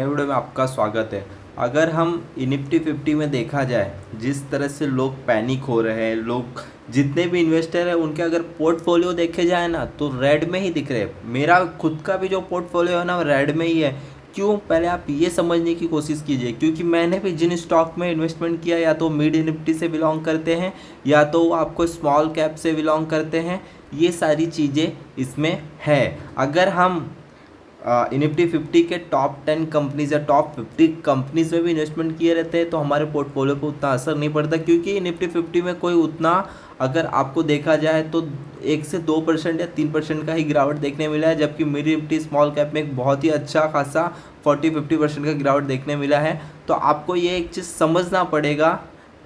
नए वीडियो में आपका स्वागत है। अगर हम निफ्टी 50 में देखा जाए, जिस तरह से लोग पैनिक हो रहे हैं, लोग जितने भी इन्वेस्टर हैं उनके अगर पोर्टफोलियो देखे जाए ना तो रेड में ही दिख रहे हैं। मेरा खुद का भी जो पोर्टफोलियो है ना वो रेड में ही है। क्यों? पहले आप ये समझने की कोशिश कीजिए, क्योंकि मैंने भी जिन स्टॉक में इन्वेस्टमेंट किया या तो मिड निफ्टी से बिलोंग करते हैं या तो आपको स्मॉल कैप से बिलोंग करते हैं। ये सारी चीज़ें इसमें है। अगर हम निफ्टी 50 के टॉप 10 कंपनीज या टॉप 50 कंपनीज में भी इन्वेस्टमेंट किए रहते हैं तो हमारे पोर्टफोलियो पर उतना असर नहीं पड़ता, क्योंकि निफ्टी 50 में कोई उतना, अगर आपको देखा जाए तो 1 से 2% या 3% का ही गिरावट देखने मिला है, जबकि मिड निफ्टी स्मॉल कैप में एक बहुत ही अच्छा खासा 40-50% का गिरावट देखने मिला है। तो आपको ये एक चीज़ समझना पड़ेगा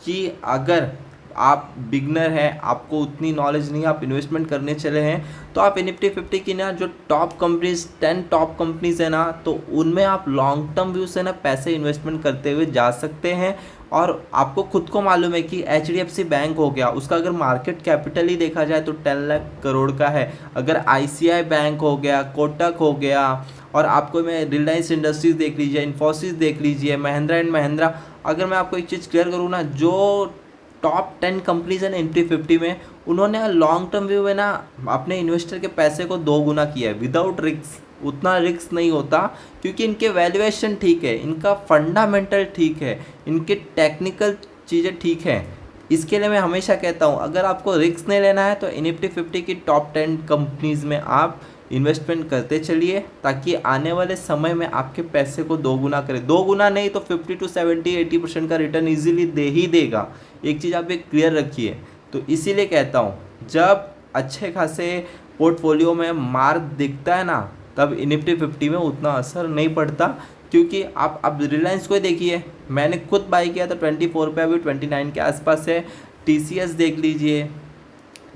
कि अगर आप बिगनर हैं, आपको उतनी नॉलेज नहीं, आप इन्वेस्टमेंट करने चले हैं, तो आप निफ्टी 50 की ना जो टॉप कंपनीज 10 टॉप कंपनीज है ना, तो उनमें आप लॉन्ग टर्म व्यू से ना पैसे इन्वेस्टमेंट करते हुए जा सकते हैं। और आपको खुद को मालूम है कि HDFC बैंक हो गया, उसका अगर मार्केट कैपिटल ही देखा जाए तो 10 लाख करोड़ का है। अगर ICI बैंक हो गया, कोटक हो गया, और आपको मैं रिलायंस इंडस्ट्रीज देख लीजिए, इन्फोसिस देख लीजिए, महिंद्रा एंड महिंद्रा। अगर मैं आपको एक चीज़ क्लियर करूँ ना, जो टॉप 10 कंपनीज है ना निफ्टी 50 में, उन्होंने लॉन्ग टर्म व्यू में ना अपने इन्वेस्टर के पैसे को 2 गुना किया है विदाउट रिस्क। उतना रिस्क नहीं होता, क्योंकि इनके वैल्यूएशन ठीक है, इनका फंडामेंटल ठीक है, इनके टेक्निकल चीज़ें ठीक है। इसके लिए मैं हमेशा कहता हूँ, अगर आपको रिस्क नहीं लेना है तो निफ्टी 50 की टॉप 10 कंपनीज में आप इन्वेस्टमेंट करते चलिए, ताकि आने वाले समय में आपके पैसे को 2 गुना करें। 2 गुना नहीं तो 50 to 70-80% का रिटर्न इजीली दे ही देगा। एक चीज़ आप एक क्लियर रखिए। तो इसीलिए कहता हूँ, जब अच्छे खासे पोर्टफोलियो में मार्क दिखता है ना, तब निफ्टी 50 में उतना असर नहीं पड़ता। क्योंकि आप अब रिलायंस को देखिए, मैंने खुद बाई किया था 24 पे, अभी 29 के आसपास है। TCS देख लीजिए,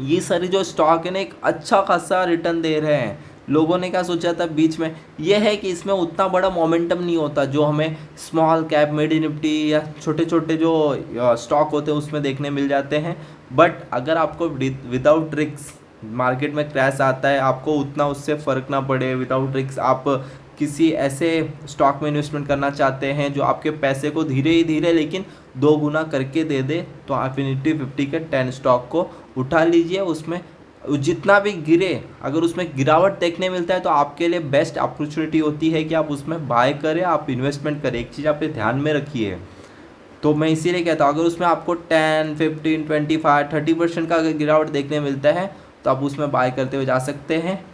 ये सारे जो स्टॉक है ना एक अच्छा खासा रिटर्न दे रहे हैं। लोगों ने क्या सोचा था बीच में, ये है कि इसमें उतना बड़ा मोमेंटम नहीं होता जो हमें स्मॉल कैप, मिड निफ्टी या छोटे छोटे जो स्टॉक होते हैं उसमें देखने मिल जाते हैं। बट अगर आपको विदाउट रिस्क मार्केट में क्रैश आता है, आपको उतना उससे फ़र्क ना पड़े, विदाउट रिस्क आप किसी ऐसे स्टॉक में इन्वेस्टमेंट करना चाहते हैं जो आपके पैसे को धीरे ही धीरे लेकिन 2 गुना करके दे दे, तो आप निफ्टी 50 के 10 स्टॉक को उठा लीजिए। उसमें जितना भी गिरे, अगर उसमें गिरावट देखने मिलता है तो आपके लिए बेस्ट अपॉर्चुनिटी होती है कि आप उसमें बाय करें, आप इन्वेस्टमेंट करें। एक चीज़ आप ध्यान में रखिए। तो मैं इसीलिए कहता हूँ, अगर उसमें आपको 10, 15, 25, 30% का अगर गिरावट देखने मिलता है तो आप उसमें बाय करते हुए जा सकते हैं।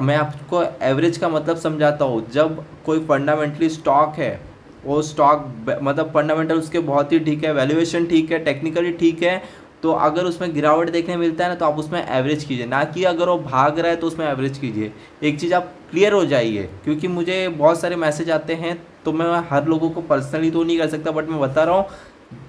मैं आपको एवरेज का मतलब समझाता हूँ। जब कोई फंडामेंटली स्टॉक है, वो स्टॉक मतलब फंडामेंटल उसके बहुत ही ठीक है, वैल्यूएशन ठीक है, टेक्निकली ठीक है, तो अगर उसमें गिरावट देखने मिलता है ना तो आप उसमें एवरेज कीजिए, ना कि अगर वो भाग रहा है तो उसमें एवरेज कीजिए। एक चीज़ आप क्लियर हो जाइए, क्योंकि मुझे बहुत सारे मैसेज आते हैं, तो मैं हर लोगों को पर्सनली तो नहीं कर सकता, बट मैं बता रहा हूँ,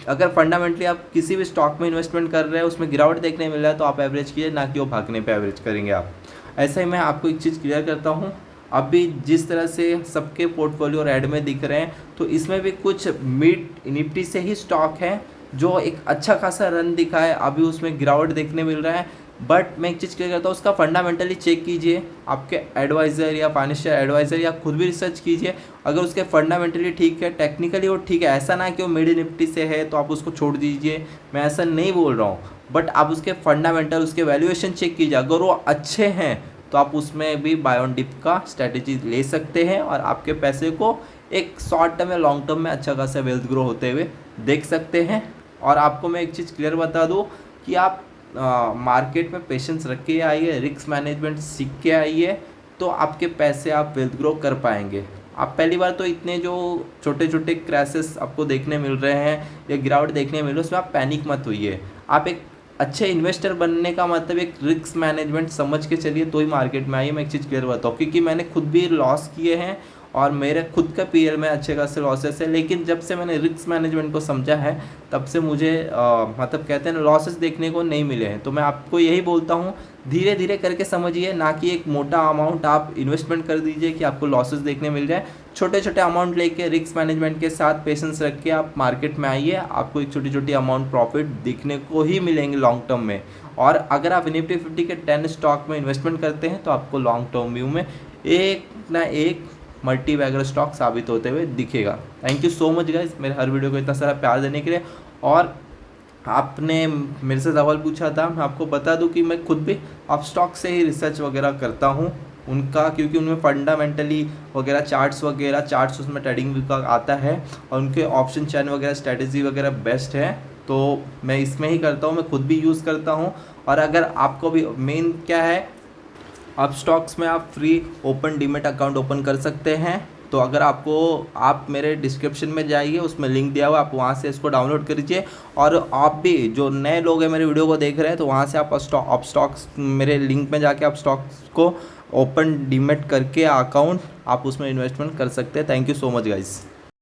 अगर फंडामेंटली आप किसी भी स्टॉक में इन्वेस्टमेंट कर रहे हैं, उसमें गिरावट देखने मिल रहा है तो आप एवरेज कीजिए, ना कि वो भागने पे एवरेज करेंगे आप। ऐसा ही मैं आपको एक चीज़ क्लियर करता हूँ। अभी जिस तरह से सबके पोर्टफोलियो रेड में दिख रहे हैं, तो इसमें भी कुछ मिड निफ्टी से ही स्टॉक है जो एक अच्छा खासा रन दिखा है, अभी उसमें गिरावट देखने मिल रहा है। बट मैं एक चीज़ क्लियर करता हूँ, उसका फंडामेंटली चेक कीजिए, आपके एडवाइज़र या फाइनेंशियल एडवाइज़र या खुद भी रिसर्च कीजिए। अगर उसके फंडामेंटली ठीक है, टेक्निकली वो ठीक है, ऐसा ना कि वो मिड निफ्टी से है तो आप उसको छोड़ दीजिए, मैं ऐसा नहीं बोल रहा हूँ। बट आप उसके फंडामेंटल, उसके वैल्यूएशन चेक कीजिए। अगर वो अच्छे हैं तो आप उसमें भी बाय ऑन डिप का स्ट्रैटेजी ले सकते हैं, और आपके पैसे को एक शॉर्ट टर्म या लॉन्ग टर्म में अच्छा खासा वेल्थ ग्रो होते हुए देख सकते हैं। और आपको मैं एक चीज़ क्लियर बता दूं कि आप मार्केट में पेशेंस रख के आइए, रिस्क मैनेजमेंट सीख के आइए, तो आपके पैसे आप वेल्थ ग्रो कर पाएंगे। आप पहली बार तो इतने जो छोटे छोटे क्रैशेस आपको देखने मिल रहे हैं या गिरावट देखने मिल रही है, उसमें आप पैनिक मत होइए। आप एक अच्छे इन्वेस्टर बनने का मतलब एक रिस्क मैनेजमेंट समझ के चलिए, तो ही मार्केट में आइए। मैं एक चीज़ क्लियर बताऊँ, क्योंकि मैंने खुद भी लॉस किए हैं और मेरे खुद का पीएल में अच्छे खासे लॉसेस है, लेकिन जब से मैंने रिस्क मैनेजमेंट को समझा है तब से मुझे मतलब कहते हैं ना, लॉसेस देखने को नहीं मिले हैं। तो मैं आपको यही बोलता हूँ, धीरे धीरे करके समझिए, ना कि एक मोटा अमाउंट आप इन्वेस्टमेंट कर दीजिए कि आपको लॉसेस देखने मिल जाए। छोटे छोटे अमाउंट लेके रिस्क मैनेजमेंट के साथ पेशेंस रख के आप मार्केट में आइए, आपको एक छोटी छोटी अमाउंट प्रॉफिट दिखने को ही मिलेंगे लॉन्ग टर्म में। और अगर आप निफ्टी 50 के 10 स्टॉक में इन्वेस्टमेंट करते हैं तो आपको लॉन्ग टर्म व्यू में एक ना एक मल्टी बैगर स्टॉक साबित होते हुए दिखेगा। Thank you so much guys मेरे हर वीडियो को इतना सारा प्यार देने के लिए। और आपने मेरे से सवाल पूछा था, मैं आपको बता दूं कि मैं खुद भी अपस्टॉक से ही रिसर्च वगैरह करता हूं उनका, क्योंकि उनमें फंडामेंटली वगैरह चार्ट्स उसमें ट्रेडिंग का आता है और उनके ऑप्शन चैन वगैरह स्ट्रेटजी वगैरह बेस्ट है। तो मैं इसमें ही करता हूँ, मैं खुद भी यूज़ करता हूँ। और अगर आपको भी मेन क्या है, अपस्टॉक्स में आप free open demat account open कर सकते हैं। तो अगर आप मेरे डिस्क्रिप्शन में जाइए, उसमें लिंक दिया हुआ, आप वहाँ से इसको डाउनलोड करिए। और आप भी जो नए लोग हैं मेरे वीडियो को देख रहे हैं, तो वहाँ से आप अपस्टॉक्स मेरे लिंक में जाके अपस्टॉक्स को ओपन डीमेट करके अकाउंट आप उसमें इन्वेस्टमेंट कर सकते हैं। Thank you so much guys.